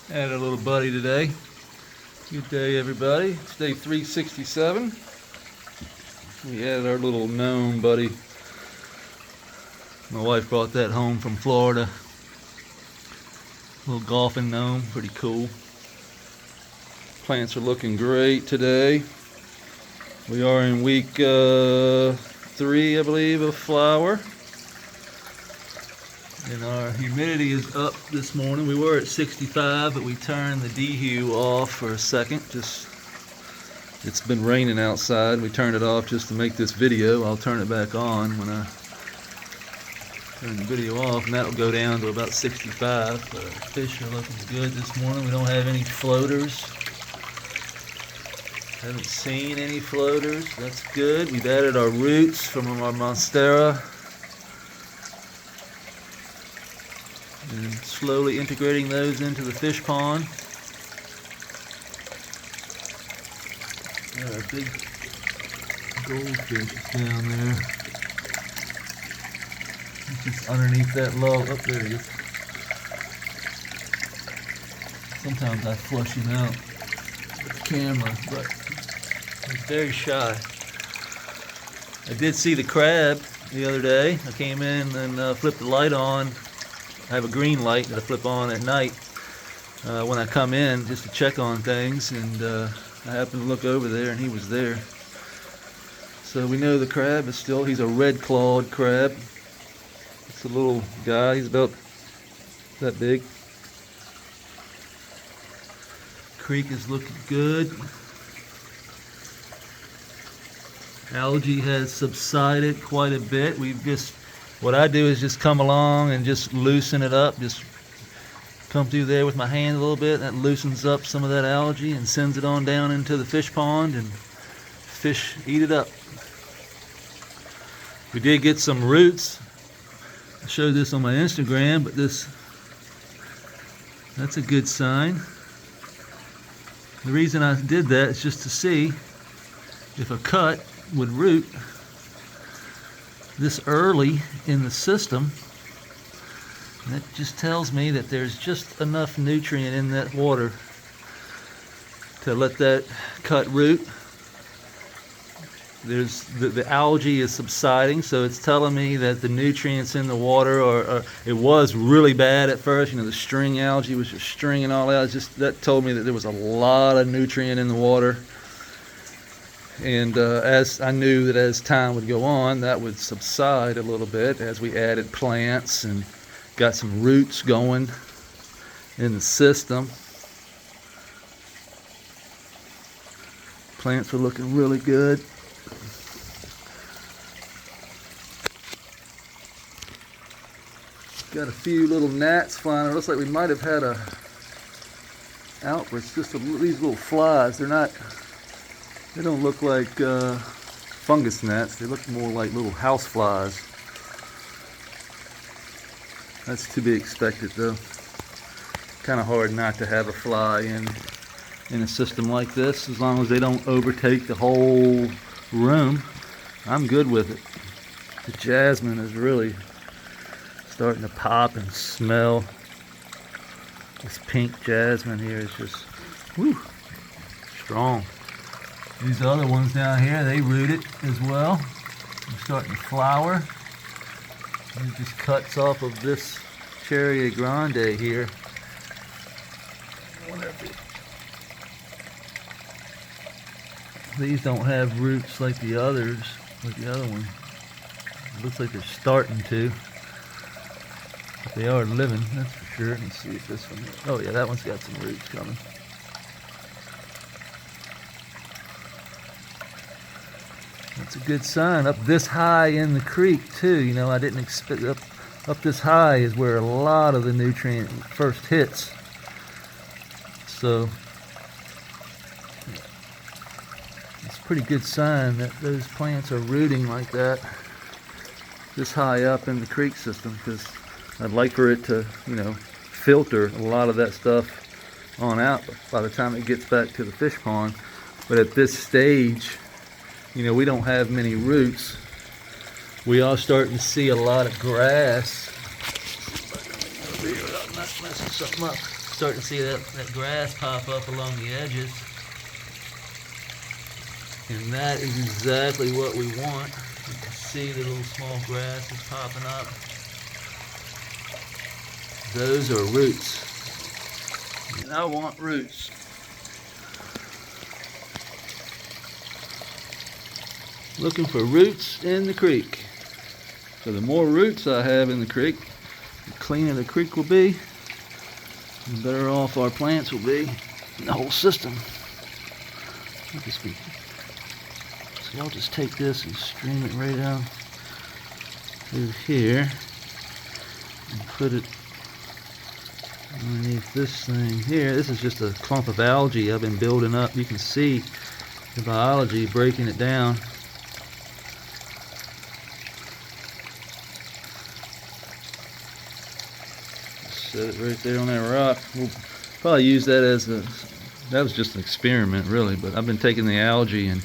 Had a little buddy today. Good day, everybody. It's day 367. We had our little Nome buddy. My wife brought that home from Florida. Little golfing gnome, pretty cool. Plants are looking great today. We are in week 3, I believe, of flower. And our humidity is up this morning. We were at 65, but we turned the dehue off for a second. It's been raining outside. We turned it off just to make this video. I'll turn it back on when I turn the video off, and that'll go down to about 65. But our fish are looking good this morning. We don't have any floaters. Haven't seen any floaters. That's good. We've added our roots from our monstera. And slowly integrating those into the fish pond. Got a big goldfish down there. He's just underneath that log. Oh, there he is. Sometimes I flush him out with the camera, but he's very shy. I did see the crab the other day. I came in and flipped the light on. I have a green light that I flip on at night when I come in just to check on things, and I happened to look over there and he was there. So we know the crab is still, he's a red-clawed crab. It's a little guy, he's about that big. Creek is looking good. Algae has subsided quite a bit. What I do is just come along and just loosen it up, just come through there with my hand a little bit. That loosens up some of that algae and sends it on down into the fish pond, and fish eat it up. We did get some roots. I showed this on my Instagram, but that's a good sign. The reason I did that is just to see if a cut would root this early in the system. That just tells me that there's just enough nutrient in that water to let that cut root. There's the algae is subsiding, so it's telling me that the nutrients in the water are it was really bad at first. You know, the string algae was just stringing all out. That told me that there was a lot of nutrient in the water. And as I knew that as time would go on, that would subside a little bit as we added plants and got some roots going in the system. Plants are looking really good. Got a few little gnats flying. It looks like we might have had a outburst. Just these little flies. They don't look like fungus gnats. They look more like little house flies. That's to be expected, though. Kind of hard not to have a fly in a system like this. As long as they don't overtake the whole room, I'm good with it. The jasmine is really starting to pop and smell. This pink jasmine here is just strong. These other ones down here, they rooted as well. They're starting to flower. It just cuts off of this Cherry Grande here. These don't have roots like the others, like the other one. It looks like they're starting to. But they are living, that's for sure. Let me see if this one, oh yeah, that one's got some roots coming. That's a good sign. Up this high in the creek too, you know, I didn't expect, up this high is where a lot of the nutrient first hits. So it's a pretty good sign that those plants are rooting like that this high up in the creek system, because I'd like for it to, you know, filter a lot of that stuff on out by the time it gets back to the fish pond. But at this stage, you know, we don't have many roots. We are starting to see a lot of grass. I'm not messing something up. starting to see that grass pop up along the edges. And that is exactly what we want. You can see the little small grasses popping up. Those are roots. And I want roots. Looking for roots in the creek. So the more roots I have in the creek, the cleaner the creek will be, the better off our plants will be in the whole system. So I'll just take this and stream it right out through here and put it underneath this thing here. This is just a clump of algae I've been building up. You can see the biology breaking it down. Set it right there on that rock. We'll probably use that as that was just an experiment really, but I've been taking the algae and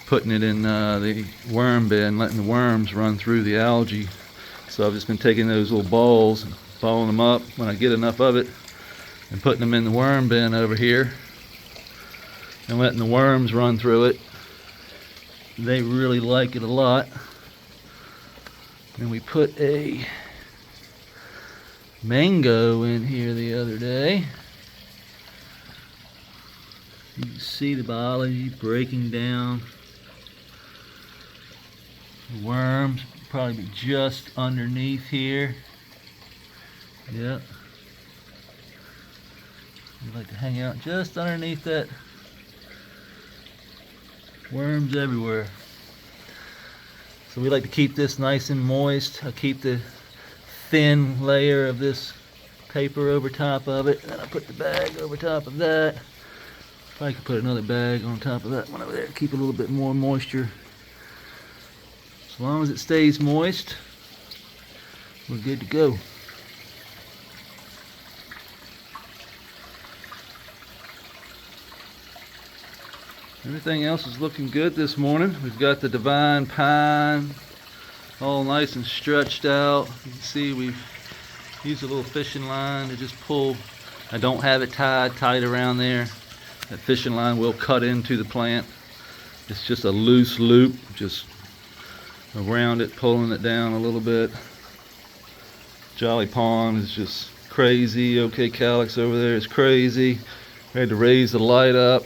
putting it in the worm bed and letting the worms run through the algae. So I've just been taking those little balls and balling them up when I get enough of it and putting them in the worm bin over here and letting the worms run through it. They really like it a lot. And we put a mango in here the other day. You can see the biology breaking down. The worms probably be just underneath here. Yep. They like to hang out just underneath that. Worms everywhere. So we like to keep this nice and moist. I keep the thin layer of this paper over top of it, and then I put the bag over top of that. Probably could put another bag on top of that one over there to keep a little bit more moisture. As long as it stays moist, we're good to go. Everything else is looking good this morning. We've got the divine pine all nice and stretched out. You can see we've used a little fishing line to just pull. I don't have it tight around there. That fishing line will cut into the plant. It's just a loose loop, just around it, pulling it down a little bit. Jolly Pond is just crazy. OK Calyx over there is crazy. I had to raise the light up.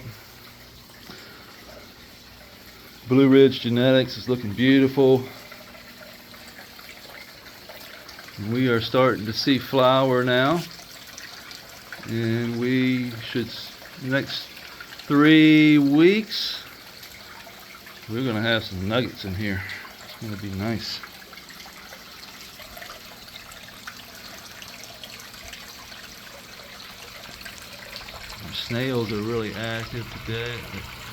Blue Ridge Genetics is looking beautiful. We are starting to see flower now, and we should, next 3 weeks, we're going to have some nuggets in here. It's going to be nice. Our snails are really active today.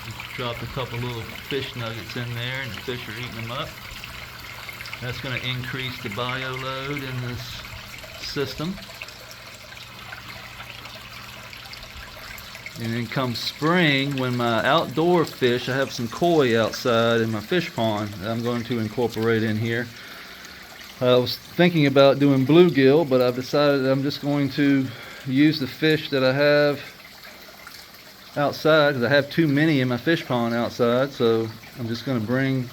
We dropped a couple little fish nuggets in there, and the fish are eating them up. That's going to increase the bio load in this system. And then come spring, when my outdoor fish, I have some koi outside in my fish pond that I'm going to incorporate in here. I was thinking about doing bluegill, but I've decided I'm just going to use the fish that I have outside, because I have too many in my fish pond outside. So I'm just going to bring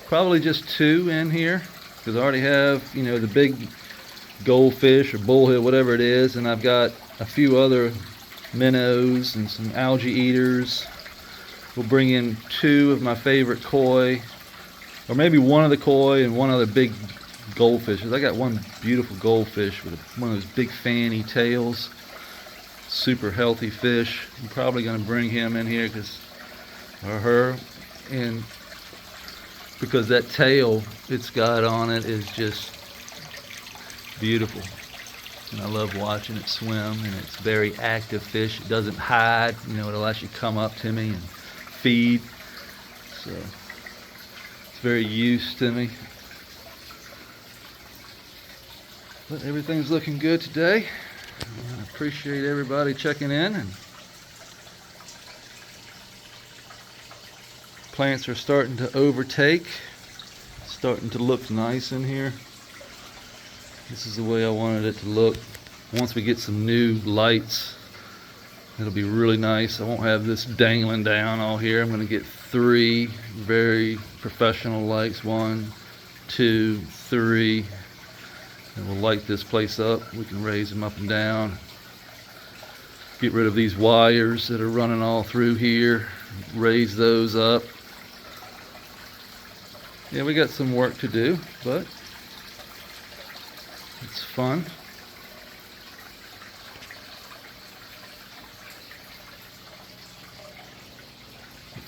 probably just 2 in here, because I already have, you know, the big goldfish or bullhead, whatever it is, and I've got a few other minnows and some algae eaters. We'll bring in 2 of my favorite koi, or maybe 1 of the koi and 1 other big goldfish. I got one beautiful goldfish with one of those big fanny tails. Super healthy fish. I'm probably going to bring him in here or her, and because that tail it's got on it is just beautiful. And I love watching it swim, and it's a very active fish. It doesn't hide, you know, it'll actually come up to me and feed. So it's very used to me. But everything's looking good today. I appreciate everybody checking in, and plants are starting to overtake. It's starting to look nice in here. This is the way I wanted it to look Once we get some new lights, it'll be really nice. I won't have this dangling down all here. I'm going to get 3 very professional lights. 1, 2, 3. And we'll light this place up. We can raise them up and down. Get rid of these wires that are running all through here. Raise those up. Yeah, we got some work to do, but it's fun.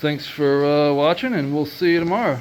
Thanks for watching, and we'll see you tomorrow.